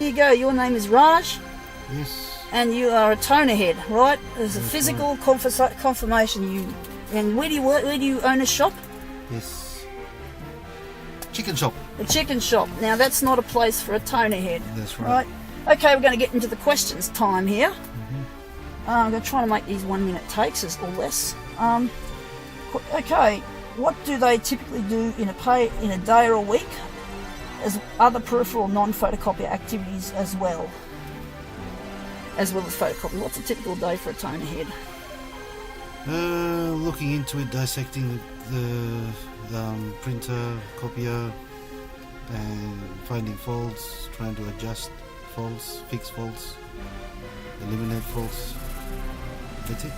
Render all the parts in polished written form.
Here you go. Your name is Raj. Yes. And you are a toner head, right? There's a physical confirmation. And where do you work? Where do you own a shop? Yes. Chicken shop. A chicken shop. Now that's not a place for a toner head. That's right. Okay, we're going to get into the questions time here. I'm going to try to make these 1 minute takes or less. Okay, what do they typically do in a day or a week, as other peripheral non-photocopier activities as well as photocopying? What's a typical day for a toner head? Looking into it, dissecting the printer, copier, and finding faults, trying to adjust faults, fix faults, eliminate faults. That's it.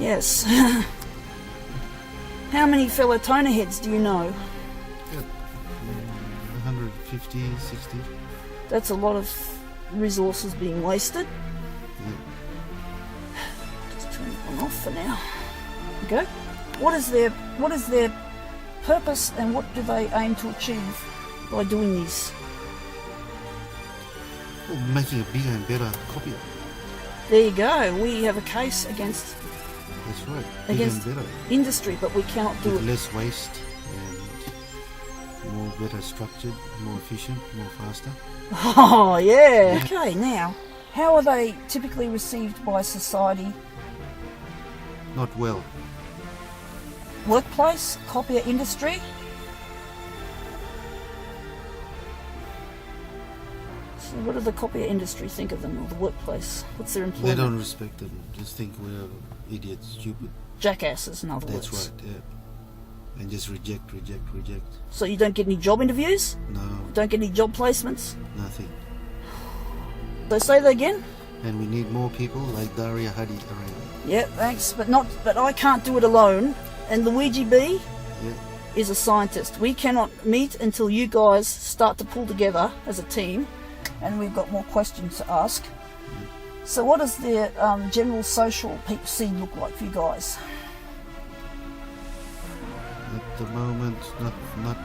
Yes. How many fellow toner heads do you know? 150, 60. That's a lot of resources being wasted. Yeah. Just turn it on off for now. Okay. What is their purpose, and what do they aim to achieve by doing this? Well, making a bigger and better copier. There you go. We have a case against That's right. Bigger and better. industry, but we cannot do With it. less waste and more better structured, more efficient, more faster. Oh yeah. Okay, now, how are they typically received by society? Not well. Workplace, copier industry. So what does the copier industry think of them, or the workplace? What's their They employment? don't respect them. Just think we're idiots, stupid. Jackasses, in other That's words. right, yeah. And just reject. So you don't get any job interviews? No, Don't get any job placements? nothing. So say that again? And we need more people like Daria Hadi around. Yeah, thanks, but I can't do it alone. And Luigi B Yeah. is a scientist. We cannot meet until you guys start to pull together as a team, and we've got more questions to ask. So what does the general social scene look like for you guys? At the moment,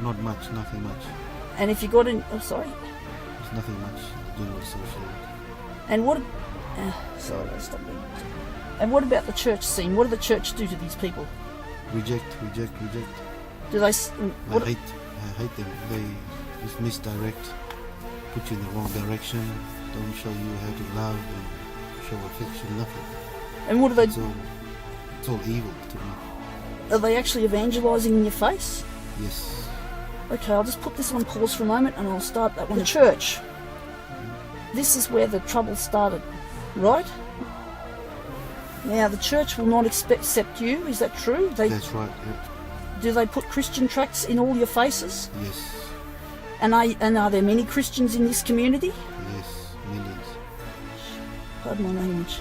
not much, nothing much. And if you got in, oh sorry, There's nothing much general social. and what? Sorry, I'll stop there. And what about the church scene? What do the church do to these people? Reject. Do they? What, I hate them. They just misdirect, put you in the wrong direction, don't show you how to love and show affection, nothing. and what do they? It's all evil to me. Are they actually evangelizing in your face? Yes. Okay, I'll just put this on pause for a moment, and I'll start that one. The church. This is where the trouble started, right? Now the church will not accept you. Is that true? That's right. Yeah. Do they put Christian tracts in all your faces? Yes. And are there many Christians in this community? Yes. Millions. Pardon my language.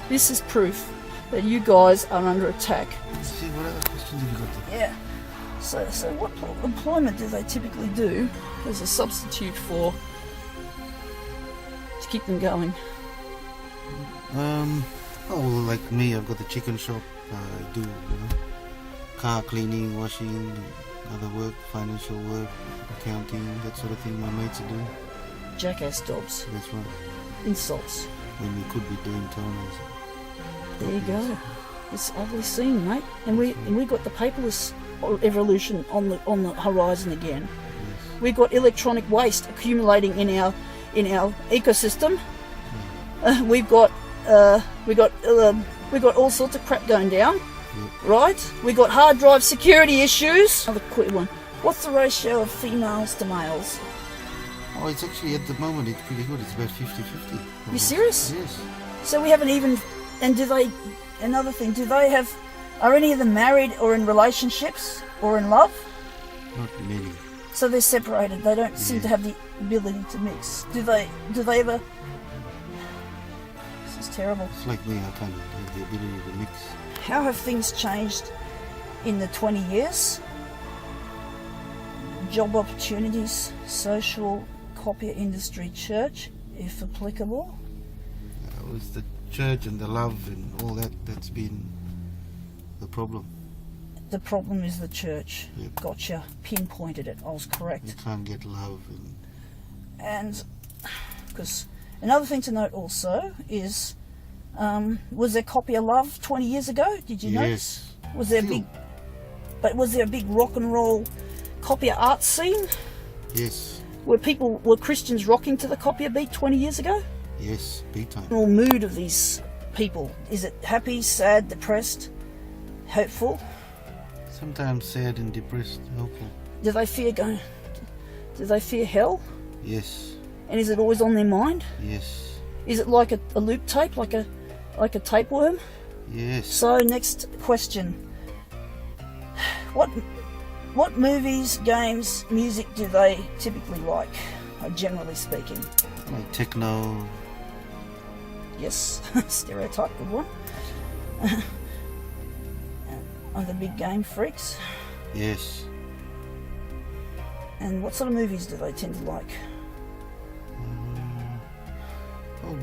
This is proof that you guys are under attack. See, what other questions have you got there? Yeah. So what employment do they typically do as a substitute to keep them going? Like me, I've got the chicken shop. I do, car cleaning, washing, other work, financial work, accounting, that sort of thing my mates are doing. Jackass jobs. That's right. Insults. When we could be doing toners. There you go. It's an ugly scene, mate. And we got the paperless evolution on the horizon again. Yes. We've got electronic waste accumulating in our ecosystem. We've got all sorts of crap going down. Yep. Right? We got hard drive security issues. Another quick one. What's the ratio of females to males? Oh, it's actually, at the moment, it's pretty good. It's about 50-50. You serious? Yes. So we haven't even. And another thing, are any of them married or in relationships or in love? Not many. So they're separated. They don't seem to have the ability to mix. Do they ever? This is terrible. It's like me, I can't have the ability to mix. How have things changed in the 20 years? Job opportunities, social, copier industry, church, if applicable. It was the church and the love and all that's been the problem. The problem is the church. Yep. Gotcha. Pinpointed it. I was correct. You can't get love. And Because another thing to note also is, was there copier love 20 years ago? Did you notice? Yes. Was there a big rock and roll copier art scene? Yes. Were Christians rocking to the copier beat 20 years ago? Yes, big time. The mood of these people, is it happy, sad, depressed, hopeful? Sometimes sad and depressed, hopeful. Do they fear hell? Yes. And is it always on their mind? Yes. Is it like a loop tape, like a tapeworm? Yes. So next question. What movies, games, music do they typically like, generally speaking? Like techno. Yes, stereotype, good one. Are the big game freaks? Yes. And what sort of movies do they tend to like?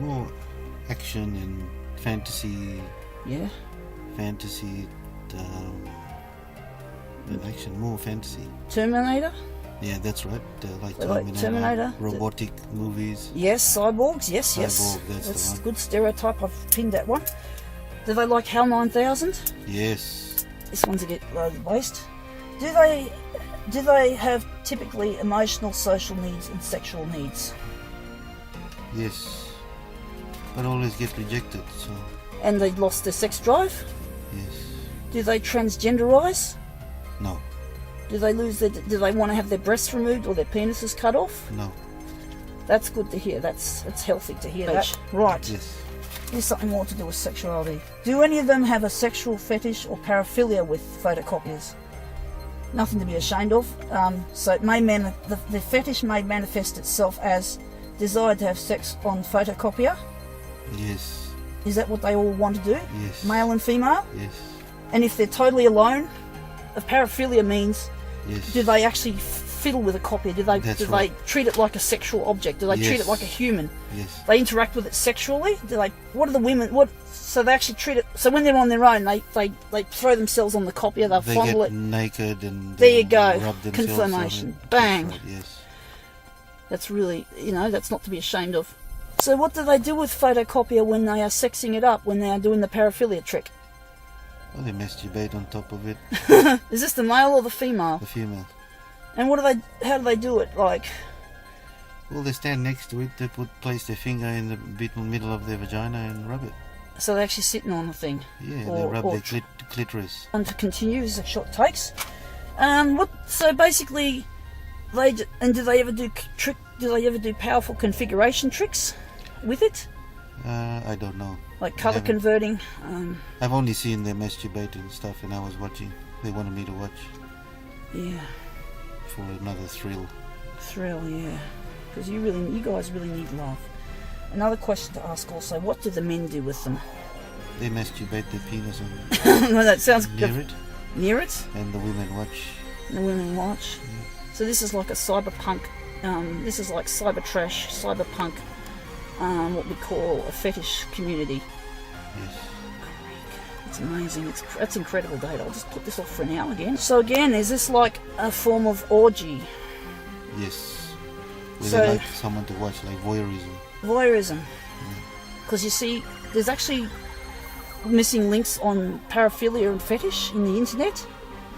More action and fantasy. Yeah. Fantasy. Action, more fantasy. Terminator? Yeah, that's right. Like Terminator. Robotic movies. Yes, cyborgs. Yes. Cyborg, that's the one. A good stereotype. I've pinned that one. Do they like HAL 9000? Yes. This one's a bit low the waist. Do they have typically emotional, social needs and sexual needs? Yes. But always get rejected, so. And they lost their sex drive? Yes. Do they transgenderize? No. Do they want to have their breasts removed or their penises cut off? No. That's good to hear. That's healthy to hear that. Right. Yes. Here's something more to do with sexuality. Do any of them have a sexual fetish or paraphilia with photocopiers? Nothing to be ashamed of. So it may the fetish may manifest itself as desire to have sex on photocopier. Yes. Is that what they all want to do? Yes. Male and female? Yes. And if they're totally alone, the paraphilia means, yes. Do they actually fiddle with a copier? Do they they treat it like a sexual object? Do they treat it like a human? Yes. They interact with it sexually? What are the women? So they actually treat it. So when they're on their own, they throw themselves on the copier. They fondle it. Naked and there you go. Rub themselves Confirmation. on it. Bang. Right, yes. That's really, that's not to be ashamed of. So what do they do with photocopier when they are sexing it up? When they are doing the paraphilia trick? Well, they masturbate on top of it. Is this the male or the female? The female. And how do they do it? Like? Well, they stand next to it. They place their finger in the middle of their vagina and rub it. So they're actually sitting on the thing. Yeah, they rub their clitoris. And to continue, these are short takes. So basically, do they ever do powerful configuration tricks with it? I don't know. Like color converting. I've only seen them masturbate and stuff, and I was watching. They wanted me to watch. Yeah. For another thrill. Yeah. Because you guys really need love. Another question to ask also: what do the men do with them? They masturbate their penis on. No, that sounds near it. Near it. And the women watch. Yeah. So this is like a cyberpunk. This is like cyber trash, cyberpunk. What we call a fetish community. Yes. It's amazing. That's incredible data. I'll just put this off for now again. So again, is this like a form of orgy? Yes. Where they like someone to watch, like voyeurism. Voyeurism. Because you see, there's actually missing links on paraphilia and fetish in the internet.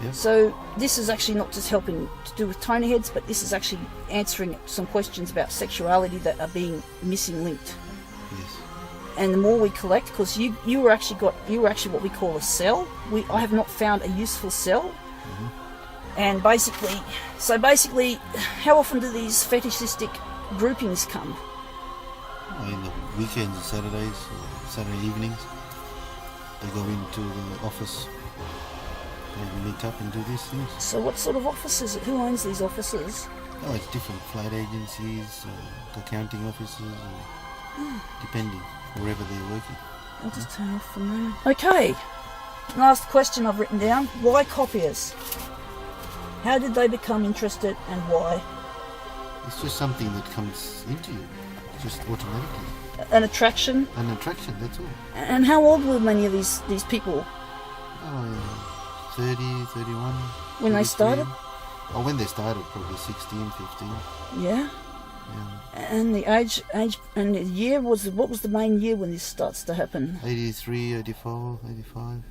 Yep. So this is actually not just helping to do with toner heads, but this is actually answering some questions about sexuality that are being missing linked. Yes. And the more we collect, because you were actually what we call a cell. I have not found a useful cell. Mm-hmm. And basically, how often do these fetishistic groupings come? In the weekends and Saturdays, Saturday evenings, they go into the office. They meet up and do these things. So what sort of office is it? Who owns these offices? Oh, it's different flight agencies, accounting offices, depending, wherever they're working. I'll just turn off for now. Okay, last question I've written down. Why copiers? How did they become interested and why? It's just something that comes into you, just automatically. An attraction? An attraction, that's all. And how old were many of these people? 30, 31. When they started? Oh, when they started, probably 16, 15. Yeah? Yeah. And the age, and the year what was the main year when this starts to happen? 83, 84, 85.